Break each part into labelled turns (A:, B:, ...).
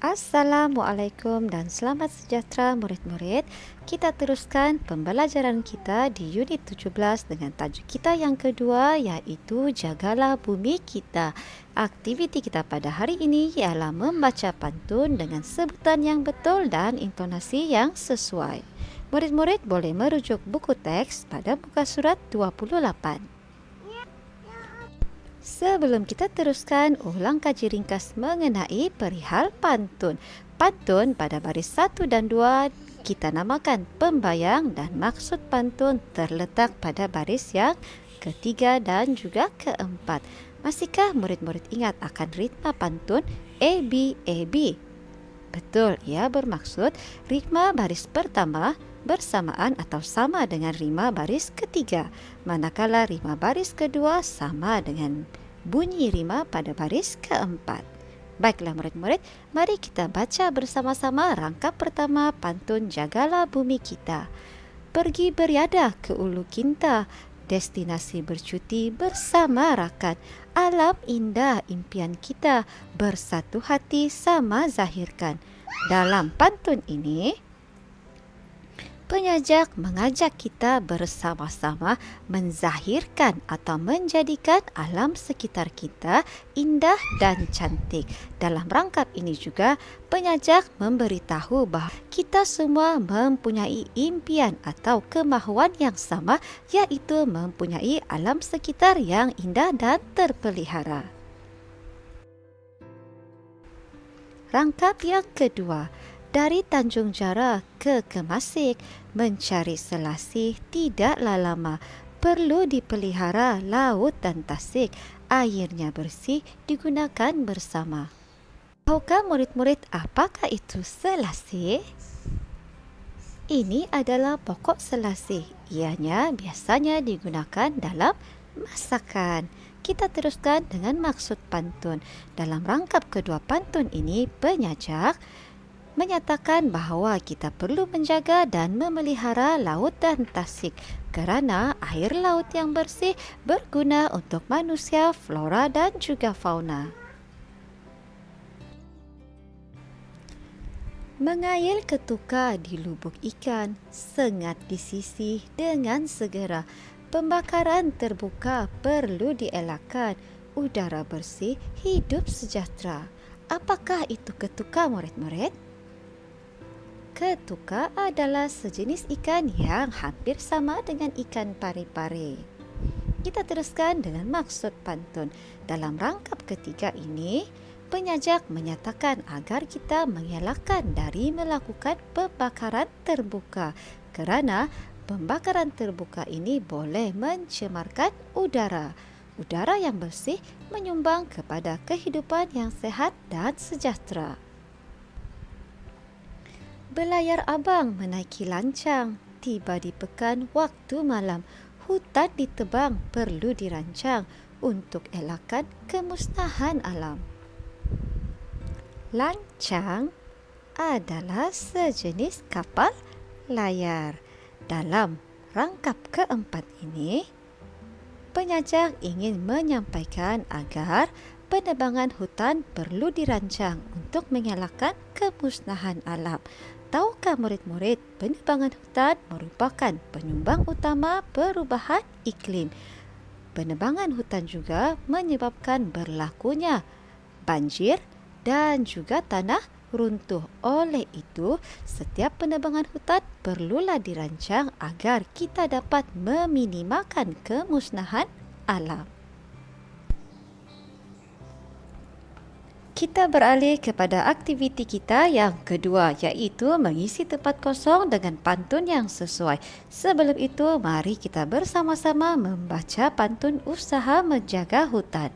A: Assalamualaikum dan selamat sejahtera murid-murid. Kita teruskan pembelajaran kita di unit 17 dengan tajuk kita yang kedua, iaitu Jagalah Bumi Kita. Aktiviti kita pada hari ini ialah membaca pantun dengan sebutan yang betul dan intonasi yang sesuai. Murid-murid boleh merujuk buku teks pada muka surat 28. Sebelum kita teruskan, ulang kaji ringkas mengenai perihal pantun. Pantun pada baris 1 dan 2 kita namakan pembayang dan maksud pantun terletak pada baris yang ketiga dan juga keempat. Masihkah murid-murid ingat akan ritma pantun ABAB? Betul, ia bermaksud ritma baris pertama bersamaan atau sama dengan rima baris ketiga, manakala rima baris kedua sama dengan bunyi rima pada baris keempat. Baiklah murid-murid, mari kita baca bersama-sama rangkap pertama pantun Jagalah Bumi Kita. Pergi beriadah ke Ulu Kinta, destinasi bercuti bersama rakan. Alam indah impian kita, bersatu hati sama zahirkan. Dalam pantun ini, penyajak mengajak kita bersama-sama menzahirkan atau menjadikan alam sekitar kita indah dan cantik. Dalam rangkap ini juga, penyajak memberitahu bahawa kita semua mempunyai impian atau kemahuan yang sama, iaitu mempunyai alam sekitar yang indah dan terpelihara. Rangkap yang kedua, dari Tanjung Jara ke Kemasik, mencari selasih tidaklah lama. Perlu dipelihara laut dan tasik, airnya bersih digunakan bersama. Tahukah murid-murid apakah itu selasih? Ini adalah pokok selasih. Ianya biasanya digunakan dalam masakan. Kita teruskan dengan maksud pantun. Dalam rangkap kedua pantun ini, penyajak menyatakan bahawa kita perlu menjaga dan memelihara laut dan tasik kerana air laut yang bersih berguna untuk manusia, flora dan juga fauna. Mengail ketuka di lubuk ikan, sengat disisih dengan segera. Pembakaran terbuka perlu dielakkan, udara bersih, hidup sejahtera. Apakah itu ketuka murid-murid? Ketuka adalah sejenis ikan yang hampir sama dengan ikan pari-pari. Kita teruskan dengan maksud pantun. Dalam rangkap ketiga ini, penyajak menyatakan agar kita mengelakkan dari melakukan pembakaran terbuka kerana pembakaran terbuka ini boleh mencemarkan udara. Udara yang bersih menyumbang kepada kehidupan yang sehat dan sejahtera. Belayar abang menaiki lancang, tiba di pekan waktu malam. Hutan ditebang perlu dirancang untuk elakkan kemusnahan alam. Lancang adalah sejenis kapal layar. Dalam rangkap keempat ini, penyajak ingin menyampaikan agar penebangan hutan perlu dirancang untuk mengelakkan kemusnahan alam. Tahukah murid-murid, penebangan hutan merupakan penyumbang utama perubahan iklim. Penebangan hutan juga menyebabkan berlakunya banjir dan juga tanah runtuh. Oleh itu, setiap penebangan hutan perlulah dirancang agar kita dapat meminimalkan kemusnahan alam. Kita beralih kepada aktiviti kita yang kedua, iaitu mengisi tempat kosong dengan pantun yang sesuai. Sebelum itu, mari kita bersama-sama membaca pantun usaha menjaga hutan.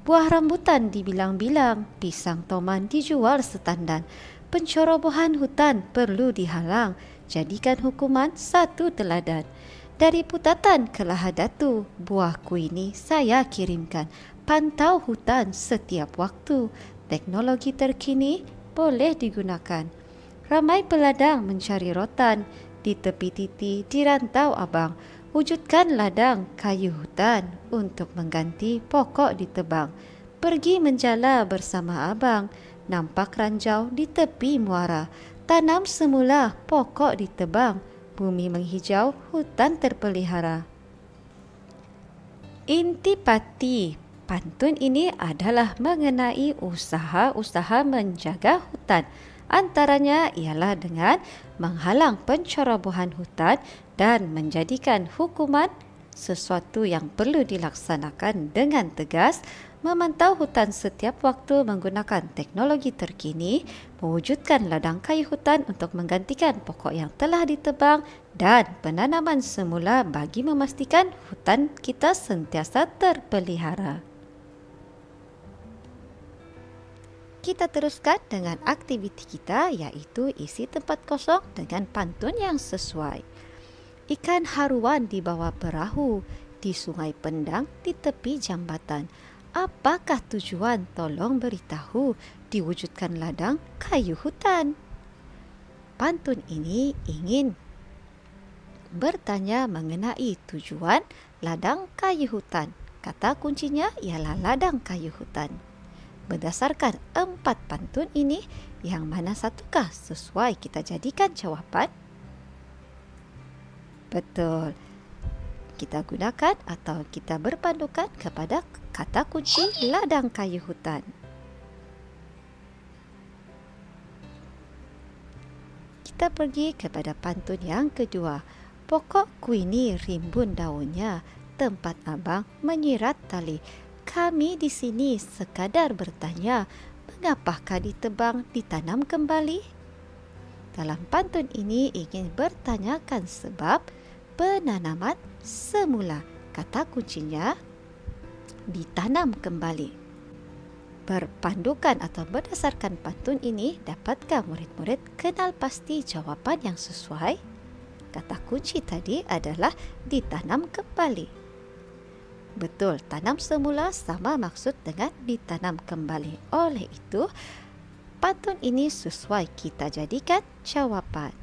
A: Buah rambutan dibilang-bilang, pisang toman dijual setandan. Pencerobohan hutan perlu dihalang, jadikan hukuman satu teladan. Dari Putatan ke Lahadatu, buahku ini saya kirimkan. Pantau hutan setiap waktu. Teknologi terkini boleh digunakan. Ramai peladang mencari rotan, di tepi titi di rantau abang. Wujudkan ladang kayu hutan untuk mengganti pokok ditebang. Pergi menjala bersama abang, Nampak ranjau di tepi muara. Tanam semula, pokok ditebang. Bumi menghijau, hutan terpelihara. Intipati. Pantun ini adalah mengenai usaha-usaha menjaga hutan. Antaranya ialah dengan menghalang pencerobohan hutan dan menjadikan hukuman sesuatu yang perlu dilaksanakan dengan tegas, memantau hutan setiap waktu menggunakan teknologi terkini, mewujudkan ladang kayu hutan untuk menggantikan pokok yang telah ditebang dan penanaman semula bagi memastikan hutan kita sentiasa terpelihara. Kita teruskan dengan aktiviti kita, iaitu isi tempat kosong dengan pantun yang sesuai. Ikan haruan di bawah perahu, di sungai Pendang, di tepi jambatan. Apakah tujuan? Tolong beritahu. Diwujudkan ladang kayu hutan. Pantun ini ingin bertanya mengenai tujuan ladang kayu hutan. Kata kuncinya ialah ladang kayu hutan. Berdasarkan 4 pantun ini, yang mana satukah sesuai kita jadikan jawapan? Betul. Kita gunakan atau kita berpandukan kepada kata kunci ladang kayu hutan. Kita pergi kepada pantun yang kedua. Pokok kuini rimbun daunnya, tempat abang menyirat tali. Kami di sini sekadar bertanya, mengapakah ditebang ditanam kembali? Dalam pantun ini ingin bertanyakan sebab penanaman semula. Kata kuncinya ditanam kembali. Berpandukan atau berdasarkan pantun ini, dapatkah murid-murid kenal pasti jawapan yang sesuai? Kata kunci tadi adalah ditanam kembali. Betul, tanam semula sama maksud dengan ditanam kembali. Oleh itu, pantun ini sesuai kita jadikan jawapan.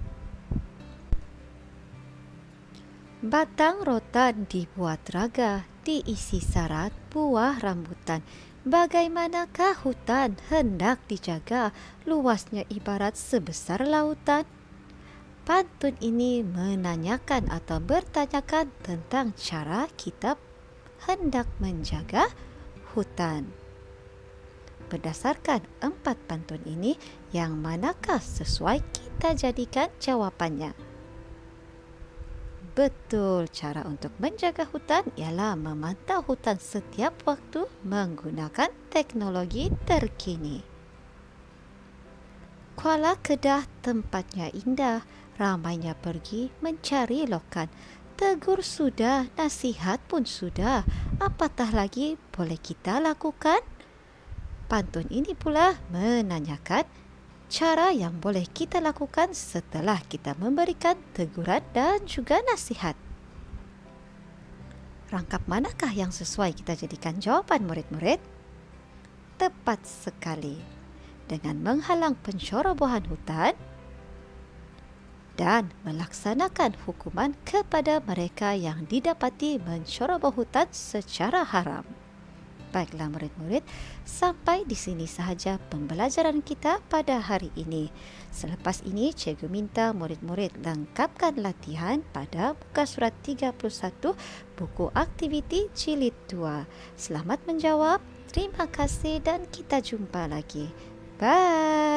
A: Batang rotan dibuat raga, diisi syarat buah rambutan. Bagaimanakah hutan hendak dijaga, luasnya ibarat sebesar lautan? Pantun ini menanyakan atau bertanyakan tentang cara kita hendak menjaga hutan. Berdasarkan 4 pantun ini, yang manakah sesuai kita jadikan jawapannya? Betul, cara untuk menjaga hutan ialah memantau hutan setiap waktu menggunakan teknologi terkini. Kuala Kedah tempatnya indah, ramainya pergi mencari lokan. Tegur sudah, nasihat pun sudah, apatah lagi boleh kita lakukan? Pantun ini pula menanyakan cara yang boleh kita lakukan setelah kita memberikan teguran dan juga nasihat. Rangkap manakah yang sesuai kita jadikan jawapan murid-murid? Tepat sekali. Dengan menghalang pencerobohan hutan dan melaksanakan hukuman kepada mereka yang didapati menceroboh hutan secara haram. Baiklah murid-murid, sampai di sini sahaja pembelajaran kita pada hari ini. Selepas ini, cikgu minta murid-murid lengkapkan latihan pada muka surat 31 buku aktiviti jilid 2. Selamat menjawab, terima kasih dan kita jumpa lagi. Bye!